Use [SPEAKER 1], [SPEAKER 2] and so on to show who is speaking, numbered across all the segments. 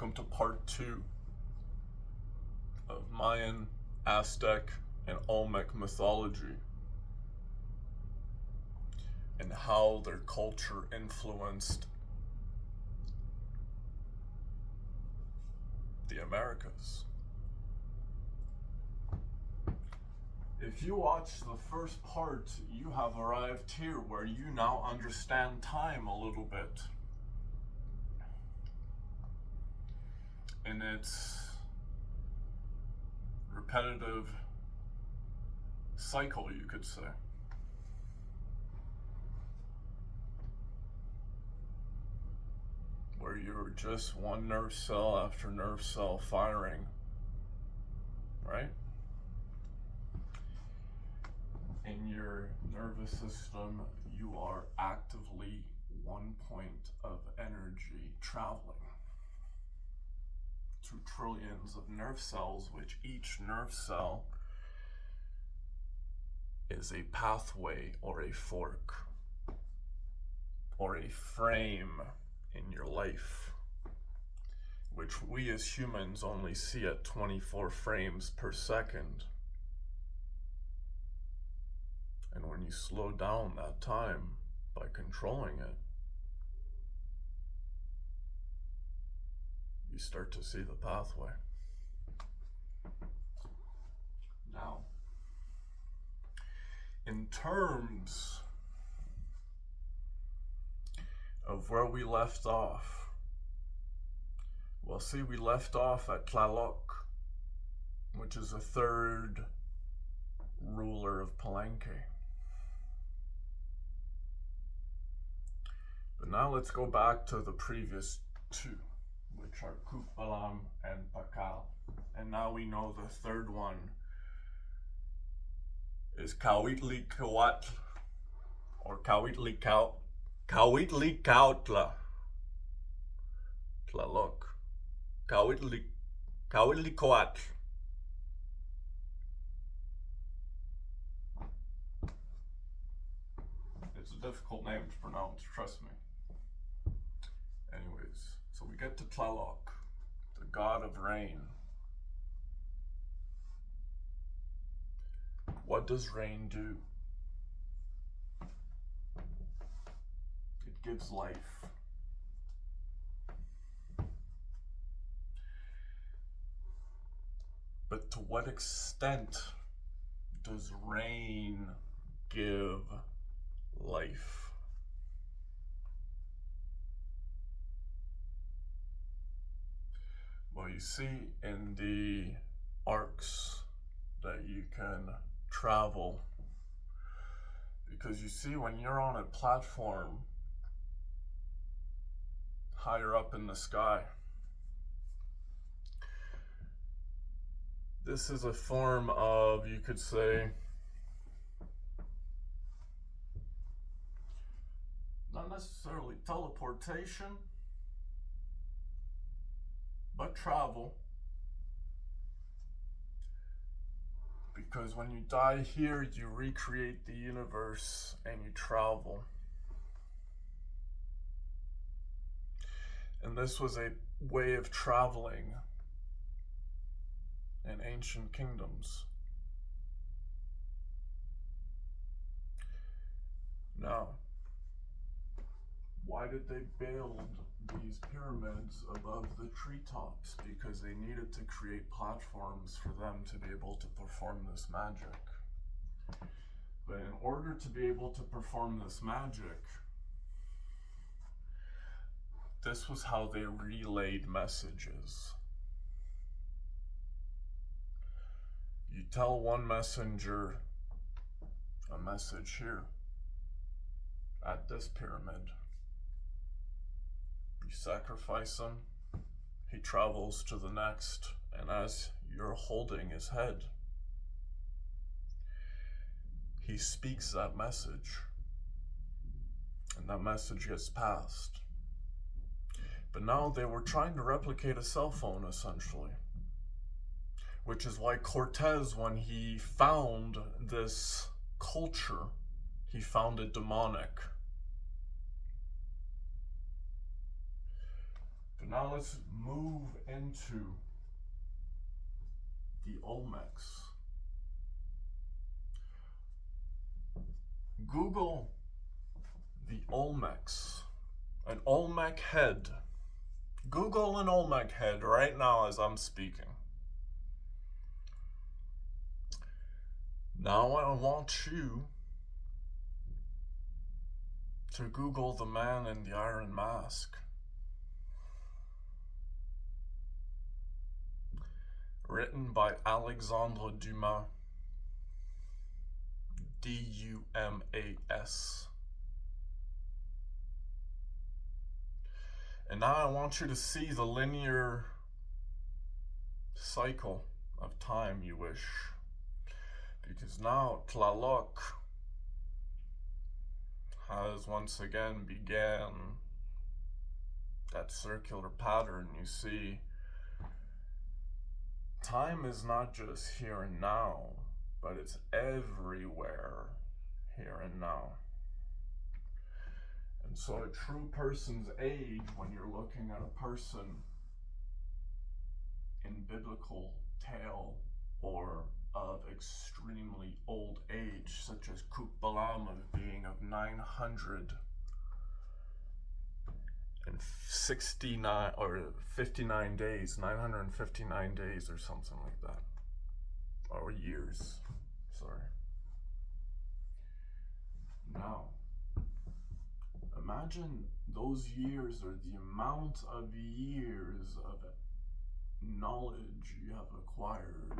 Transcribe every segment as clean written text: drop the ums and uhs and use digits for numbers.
[SPEAKER 1] welcome to part 2 of Mayan, Aztec, and Olmec mythology and how their culture influenced the Americas. If you watch the first part, you have arrived here where you now understand time a little bit. In its repetitive cycle, you could say. Where you're just one nerve cell after nerve cell firing, right? In your nervous system, you are actively one point of energy traveling to trillions of nerve cells, which each nerve cell is a pathway or a fork or a frame in your life, which we as humans only see at 24 frames per second. And when you slow down that time by controlling it, you start to see the pathway. Now, in terms of where we left off, well, see, we left off at Tlaloc, which is the third ruler of Palenque. But now let's go back to the previous two, which are Cupalam and Pacal. And now we know the third one is Cauitlicoatl, or Cauitlicautla. Tlaloc. Cauitlicoatl. It's a difficult name to pronounce, trust me. Anyways, so we get to Tlaloc, the god of rain. What does rain do? It gives life. But to what extent does rain give life? Well, you see in the arcs that you can travel, because you see when you're on a platform higher up in the sky, this is a form of, you could say, not necessarily teleportation, but travel. Because when you die here, you recreate the universe and you travel. And this was a way of traveling in ancient kingdoms. Now, why did they build these pyramids above the treetops? Because they needed to create platforms for them to be able to perform this magic. But in order to be able to perform this magic, this was how they relayed messages. You tell one messenger a message here at this pyramid. You sacrifice him, he travels to the next, and as you're holding his head, he speaks that message, and that message gets passed. But now they were trying to replicate a cell phone, essentially, which is why Cortez, when he found this culture, he found it demonic. But now let's move into the Olmecs. Google the Olmecs, an Olmec head. Google an Olmec head right now as I'm speaking. Now I want you to Google the man in the iron mask. Written by Alexandre Dumas. Dumas. And now I want you to see the linear cycle of time you wish. Because now Tlaloc has once again began that circular pattern. You see, time is not just here and now, but it's everywhere here and now. And so a true person's age, when you're looking at a person in biblical tale or of extremely old age, such as Kukbalam of being of 969 or 59 days, 959 days or something like that. Or years, sorry. Now, imagine those years or the amount of years of knowledge you have acquired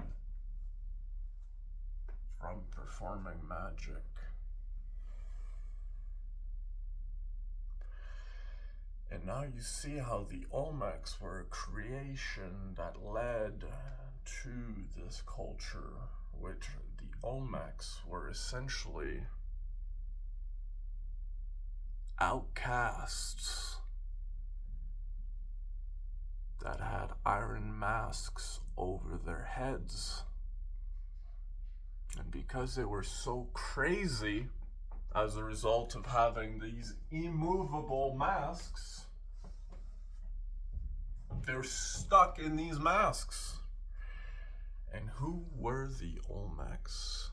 [SPEAKER 1] from performing magic. And now you see how the Olmecs were a creation that led to this culture, which the Olmecs were essentially outcasts that had iron masks over their heads. And because they were so crazy as a result of having these immovable masks, they're stuck in these masks. And who were the Olmecs?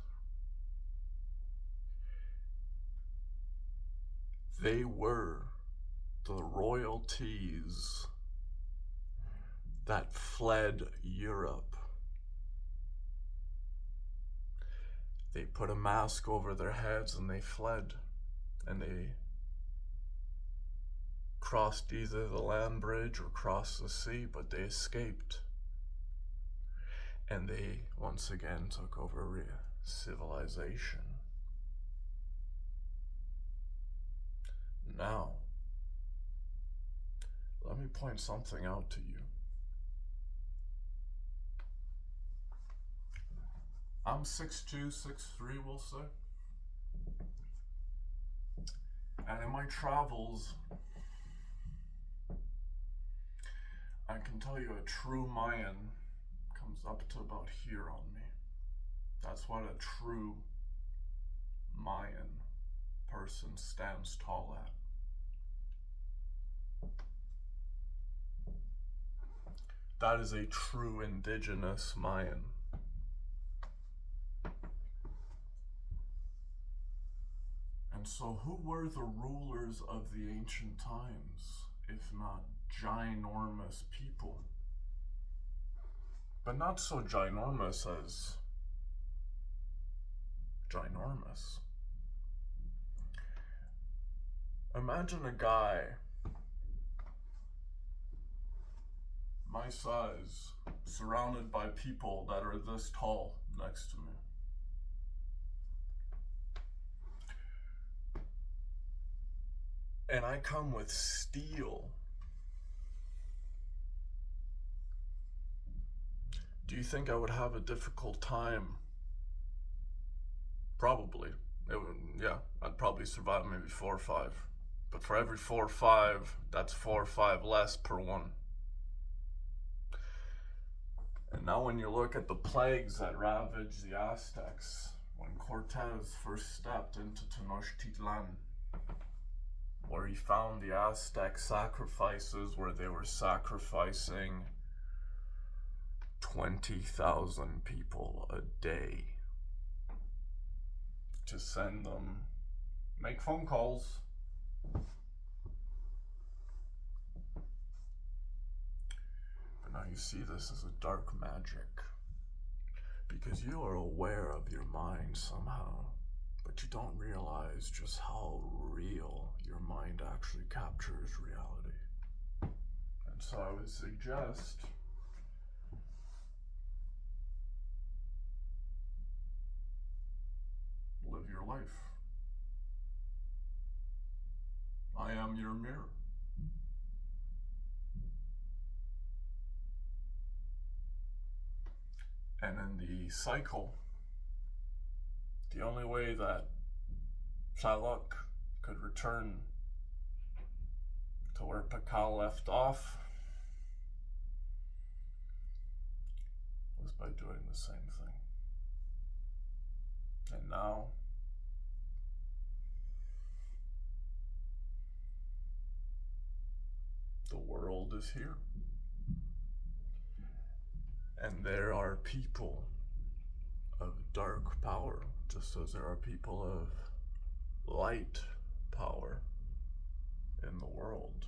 [SPEAKER 1] They were the royalties that fled Europe. They put a mask over their heads and they fled. And they crossed either the land bridge or crossed the sea, but they escaped. And they once again took over civilization. Now, let me point something out to you. I'm 6'2", 6'3", we'll say. And in my travels, I can tell you a true Mayan comes up to about here on me. That's what a true Mayan person stands tall at. That is a true indigenous Mayan. And so who were the rulers of the ancient times, if not ginormous people? But not so ginormous as ginormous. Imagine a guy my size, surrounded by people that are this tall next to me. And I come with steel. Do you think I would have a difficult time? Probably. I'd probably survive maybe 4 or 5. But for every 4 or 5, that's 4 or 5 less per one. And now when you look at the plagues that ravaged the Aztecs, when Cortez first stepped into Tenochtitlan, where he found the Aztec sacrifices where they were sacrificing 20,000 people a day to send them, make phone calls. But now you see this as a dark magic, because you are aware of your mind somehow, but you don't realize just how real your mind actually captures reality. And so I would suggest live your life. I am your mirror. And in the cycle, the only way that Shylock could return to where Pakal left off was by doing the same thing. And now, the world is here. And there are people of dark power, just as there are people of light power in the world.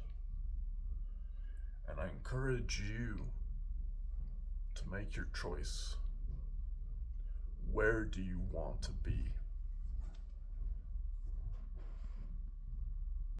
[SPEAKER 1] And I encourage you to make your choice. Where do you want to be?